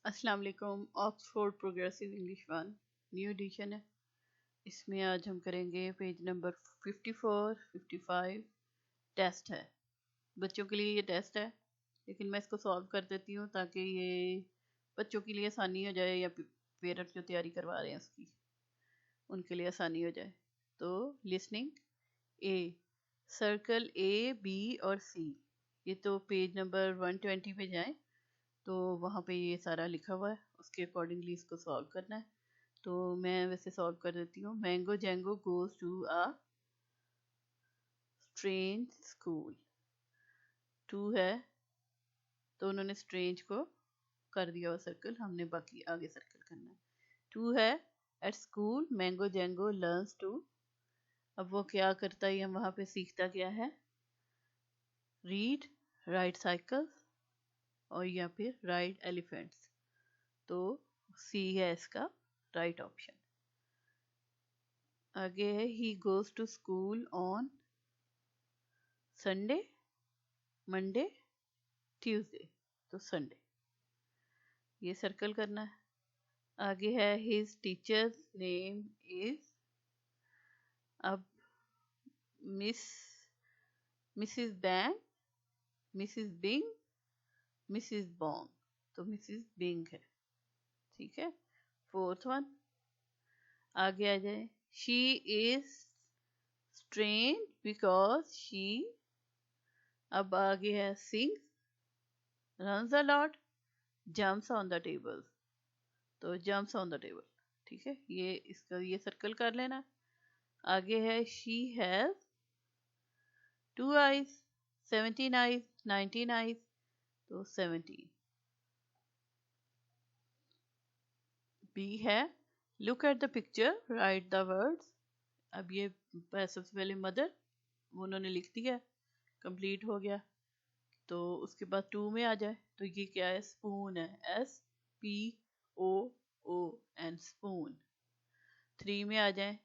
अस्सलाम वालेकुम। Oxford progressive English one new edition है। इसमें आज हम करेंगे पेज नंबर 54, 55। टेस्ट है, बच्चों के लिए ये टेस्ट है, लेकिन मैं इसको सॉल्व कर देती हूँ ताकि ये बच्चों के लिए आसानी हो जाए, या पेरेंट्स जो तैयारी करवा रहे हैं उसकी उनके लिए आसानी हो जाए। तो listening A, circle A, B और सी। ये तो पेज नंबर 120 पे जाएं तो वहाँ पे ये सारा लिखा हुआ है, उसके अकॉर्डिंगली इसको सॉल्व करना है। तो मैं वैसे सॉल्व कर देती हूँ। Mango Jango goes to a strange school. Two है तो उन्होंने स्ट्रेंज को कर दिया हुआ सर्कल, हमने बाकी आगे सर्कल करना है। टू है at school mango Jango learns to. अब वो क्या करता है, हम वहाँ पे सीखता क्या है? रीड, राइड साइकिल और या फिर राइड एलिफेंट्स। तो सी है इसका राइट ऑप्शन। आगे है he goes to school on Sunday, Monday, Tuesday. तो संडे ये सर्कल करना है। आगे है हिज टीचर्स नेम इज। अब miss, Mrs Bang, Mrs Bing, Mrs Bong. तो मिसिस बिंग है, ठीक है। फोर्थ वन आगे आ जाए। She is strange because she. अब आगे है sings, runs a lot, jumps on the table. तो जम्प्स ऑन द टेबल, ठीक है। ये इसका ये सर्कल कर लेना। आगे है she has 2 eyes, 17 eyes, 19 eyes। तो 17। बी है look at the picture, right the words. अब ये सबसे पहले मदर उन्होंने लिख दिया, कंप्लीट हो गया। तो उसके बाद 2 में आ जाए तो ये क्या है? स्पून है, SPOON, स्पून। 3 में आ जाए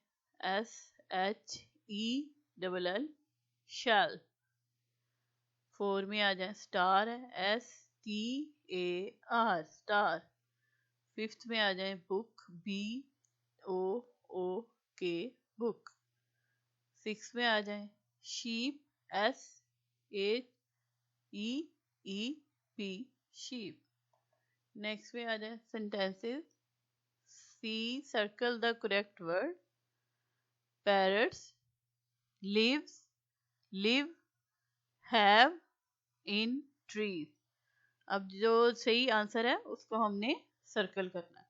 SHELL, शेल। 4 में आ जाए स्टार है, STAR, स्टार। 5th में आ जाए बुक, BOOK, बुक। 6 में आ जाए शीप, SHEEP, शीप। नेक्स्ट में आ जाए sentences. C, circle the correct word. Parrots, lives, live, have, in trees। अब जो सही आंसर है उसको हमने सर्कल करना है।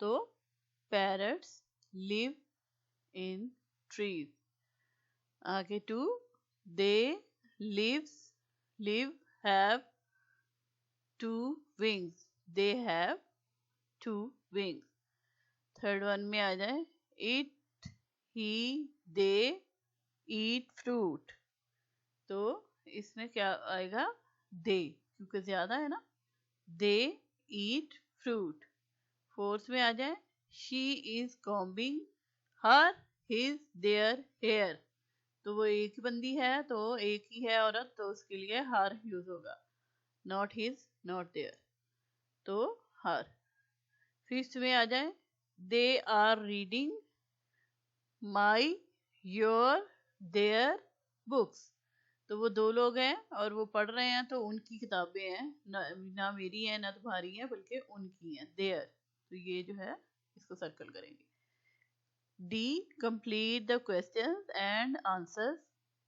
तो parrots live in trees। आगे 2, they live have 2 wings। they have 2 wings। Third one में आ जाए it, he, they eat fruit। तो इसमें क्या आएगा? दे, क्योंकि ज्यादा है ना। दे ईट फ्रूट। 4th में आ जाए she is combing her, his, their hair. तो वो एक ही बंदी है, तो एक ही है औरत, तो उसके लिए हर यूज होगा, नॉट हिज, नॉट देयर। तो हर। 5th में आ जाए they are reading my, your, their books. तो वो 2 लोग हैं और वो पढ़ रहे हैं, तो उनकी किताबें हैं, ना मेरी है ना तुम्हारी है, बल्कि उनकी हैं, देयर। तो ये जो है इसको सर्कल करेंगे। D, complete the questions and answers.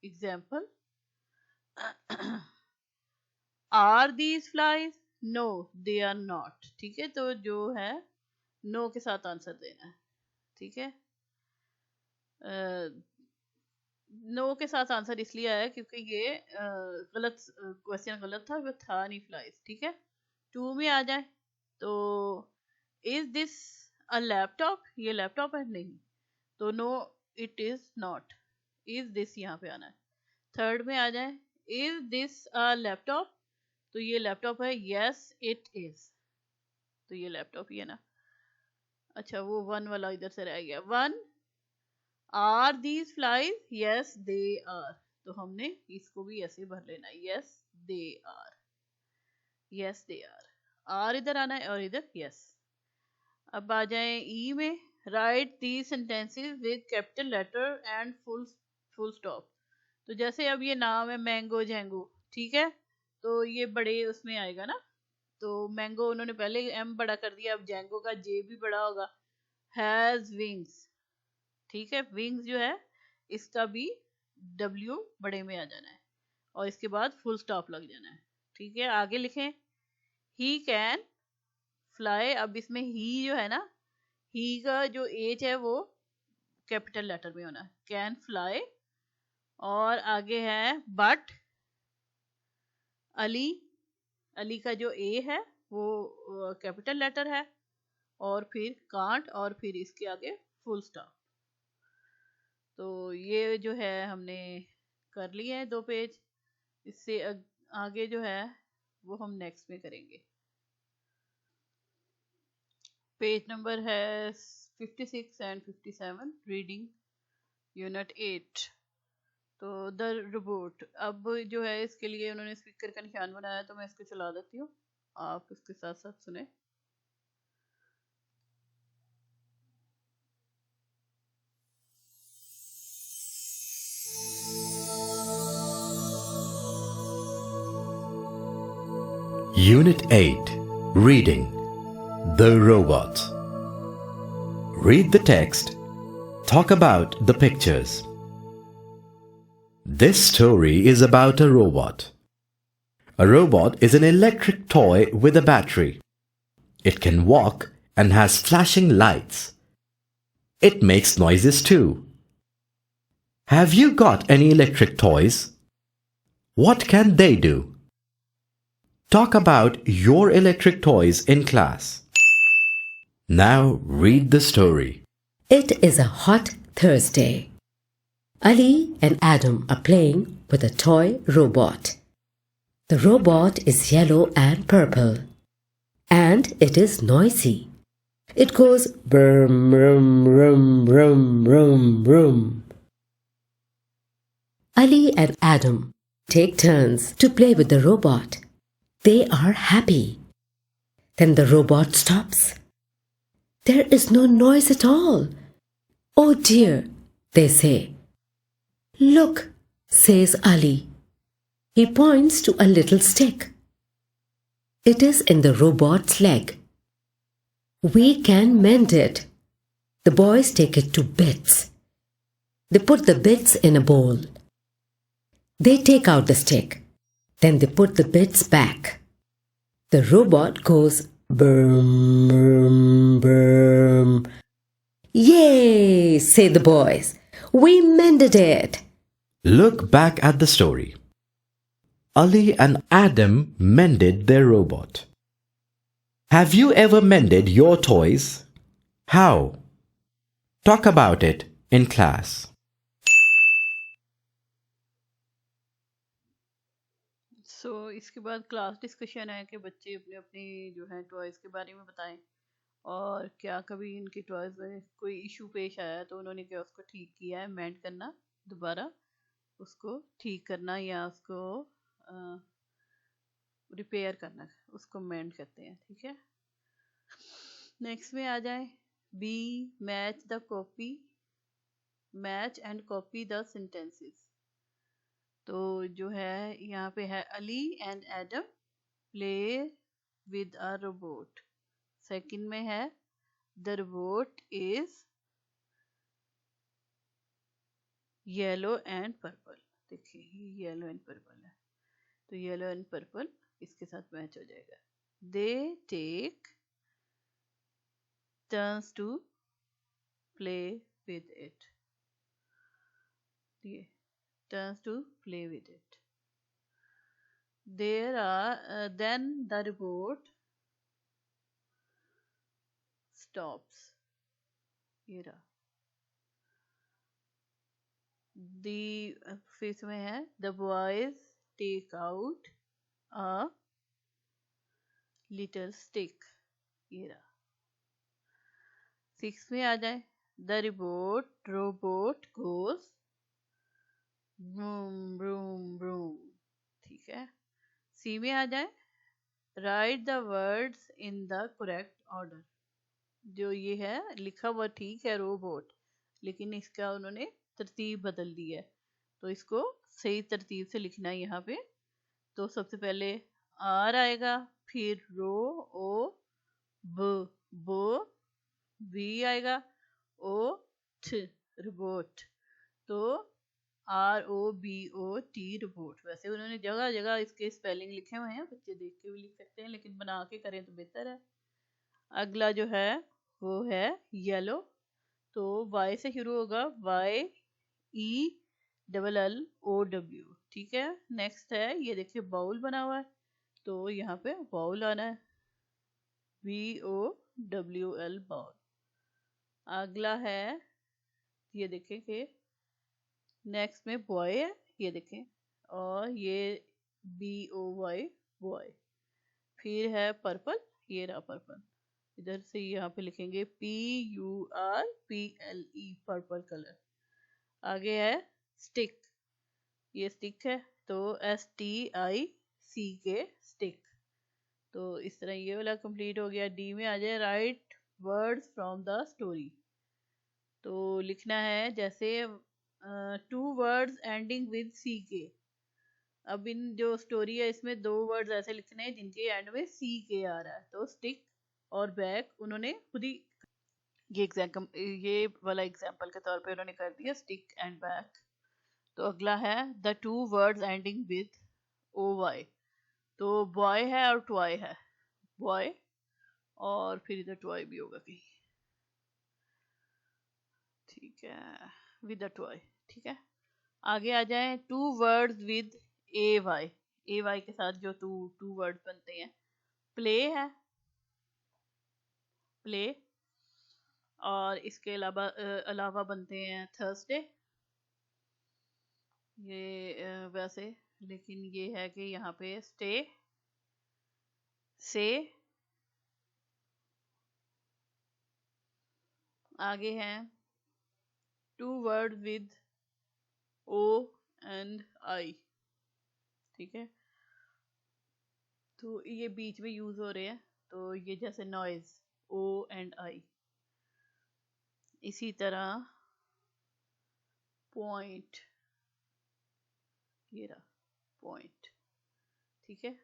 Example, are these flies? No they are not. ठीक है, तो जो है नो के साथ आंसर देना है, ठीक है। नो के साथ आंसर इसलिए आया क्योंकि ये गलत क्वेश्चन, गलत था, वो था नहीं फ्लाइज, ठीक है। 2 में आ जाए तो इज दिस अ लैपटॉप? ये लैपटॉप है? नहीं, तो no it is not. Is this यहाँ पे आना है। 3rd में आ जाए इज दिस अ लैपटॉप? तो ये लैपटॉप है, यस इट इज। तो ये लैपटॉप ही है ना। अच्छा, वो 1 वाला इधर से रह गया। 1, are these flies? Yes they are. तो हमने इसको भी ऐसे भर लेना, yes they are, yes they are. Are इधर आना है और इधर यस। अब आ जाए ई में, write the sentences with capital letter and full stop. तो जैसे अब ये नाम है मैंगो जैंगो, ठीक है, तो ये बड़े उसमें आएगा ना, तो मैंगो उन्होंने पहले एम बड़ा कर दिया, अब जैंगो का जे भी बड़ा होगा। हैज विंग्स, ठीक है, विंग्स जो है इसका भी डब्ल्यू बड़े में आ जाना है और इसके बाद फुल स्टॉप लग जाना है, ठीक है। आगे लिखें, ही कैन फ्लाई। अब इसमें ही जो है ना, ही का जो एच है वो कैपिटल लेटर में होना है, कैन फ्लाई। और आगे है बट अली, अली का जो ए है वो कैपिटल लेटर है, और फिर कांट, और फिर इसके आगे फुल स्टॉप। तो ये जो है हमने कर लिए हैं 2 पेज। इससे आगे जो है वो हम नेक्स्ट में करेंगे। पेज नंबर है 56 एंड 57, रीडिंग यूनिट 8। तो द रोबोट, अब जो है इसके लिए उन्होंने स्पीकर का निशान बनाया, तो मैं इसको चला देती हूँ, आप इसके साथ साथ सुने। Unit 8, Reading The Robot. Read the text. Talk about the pictures. This story is about a robot. A robot is an electric toy with a battery. It can walk and has flashing lights. It makes noises too. Have you got any electric toys? What can they do? Talk about your electric toys in class. Now read the story. It is a hot Thursday. Ali and Adam are playing with a toy robot. The robot is yellow and purple, and it is noisy. It goes brum, brum, brum, brum, brum, brum. Ali and Adam take turns to play with the robot. They are happy. Then the robot stops. There is no noise at all. Oh dear, they say. Look, says Ali. He points to a little stick. It is in the robot's leg. We can mend it. The boys take it to bits. They put the bits in a bowl. They take out the stick. Then they put the bits back. The robot goes brum, brum, brum. Yay, say the boys. We mended it. Look back at the story. Ali and Adam mended their robot. Have you ever mended your toys? How? Talk about it in class. इसके बाद class discussion है कि बच्चे अपने अपने जो है toys के बारे में बताएं, और क्या कभी इनके टॉयज में कोई इशू पेश आया तो उन्होंने क्या उसको ठीक किया है, मेंड करना, दोबारा उसको ठीक करना या उसको रिपेयर करना, उसको मेंड कहते हैं, ठीक है। नेक्स्ट में आ जाए, B match the copy, match and copy the sentences. तो जो है यहाँ पे है Ali and Adam play with a robot. Second में है the robot is yellow and purple. देखिए ये येलो एंड पर्पल है, तो येलो एंड पर्पल इसके साथ मैच हो जाएगा। They take turns to play with it, turns to play with it. There are then the robot stops. ये रहा। The फिर में है the boys take out a little stick. ये रहा। 6 में आ जाए, the robot goes broom broom broom, ठीक है। सी में आ जाए, right the words in the correct order. जो ये है लिखा हुआ ठीक है रोबोट, लेकिन इसका उन्होंने तरतीब बदल दी है, तो इसको सही तरतीब से लिखना है यहाँ पे। तो सबसे पहले आर आएगा, फिर रो ओ ब बो, वी आएगा ओ ठ रोबोट। तो ROBOT रोबोट। वैसे उन्होंने जगह जगह इसके स्पेलिंग लिखे हुए हैं, बच्चे देख के भी लिख सकते हैं, लेकिन बना के करें तो बेहतर है। अगला जो है वो है येलो, तो Y से शुरू होगा, YELLOW, ठीक है। नेक्स्ट है ये देखिए बाउल बना हुआ है, तो यहाँ पे बाउल आना है, BOWL बाउल। अगला है ये देखें कि नेक्स्ट में बॉय है, ये देखें, और ये BOY बॉय। फिर है पर्पल, ये रहा पर्पल, इधर से यहाँ पे लिखेंगे PURPLE पर्पल कलर। आगे है स्टिक, ये स्टिक है, तो STICK स्टिक। तो इस तरह ये वाला कंप्लीट हो गया। डी में आ जाए right words from the story. तो लिखना है जैसे 2 वर्ड्स एंडिंग विद CK। अब इन जो स्टोरी है इसमें 2 वर्ड्स ऐसे लिखने हैं जिनके एंड में CK आ रहा है, तो स्टिक और बैक उन्होंने खुद ही ये वाला एग्जाम्पल के तौर पे उन्होंने कर दिया, स्टिक एंड बैक। तो अगला है the 2 words ending with OY। तो बॉय है और टॉय है, बॉय, और फिर इधर टॉय भी होगा कहीं, ठीक है, विद अ टॉय, ठीक है। आगे आ जाए 2 वर्ड्स विद AY के साथ जो 2 वर्ड्स बनते हैं, प्ले है, प्ले, और इसके अलावा बनते हैं थर्सडे, ये वैसे, लेकिन ये है कि यहाँ पे स्टे, से। आगे हैं 2 word with O and I, ठीक है, तो ये बीच में यूज हो रहे हैं, तो ये जैसे नॉइज O and I। इसी तरह पॉइंट, ये रहा पॉइंट, ठीक है।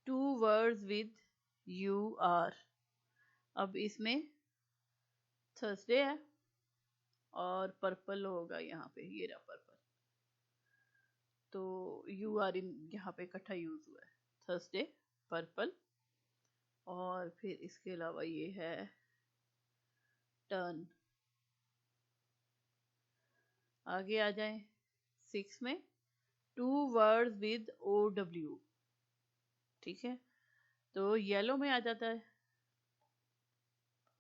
2 वर्ड्स विद UR। अब इसमें थर्सडे है और पर्पल होगा यहाँ पे, ये रहा पर्पल, तो UR इन यहाँ पे इकट्ठा यूज हुआ है, थर्सडे, पर्पल, और फिर इसके अलावा ये है टर्न। आगे आ जाए 6 में 2 वर्ड्स विद OW, ठीक है, तो येलो में आ जाता है,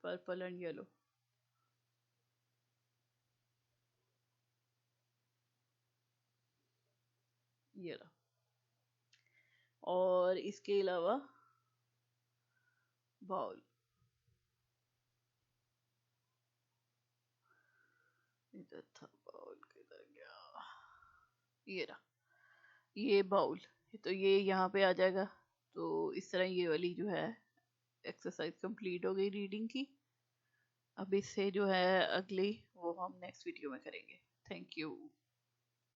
पर्पल एंड येलो। ये रहा, और इसके अलावा बाउल, इधर था बाउल, किधर गया, ये रहा, ये बाउल, तो ये यहाँ पे आ जाएगा। तो इस तरह ये वाली जो है एक्सरसाइज कंप्लीट हो गई रीडिंग की। अब इससे जो है अगली वो हम नेक्स्ट वीडियो में करेंगे। Thank you.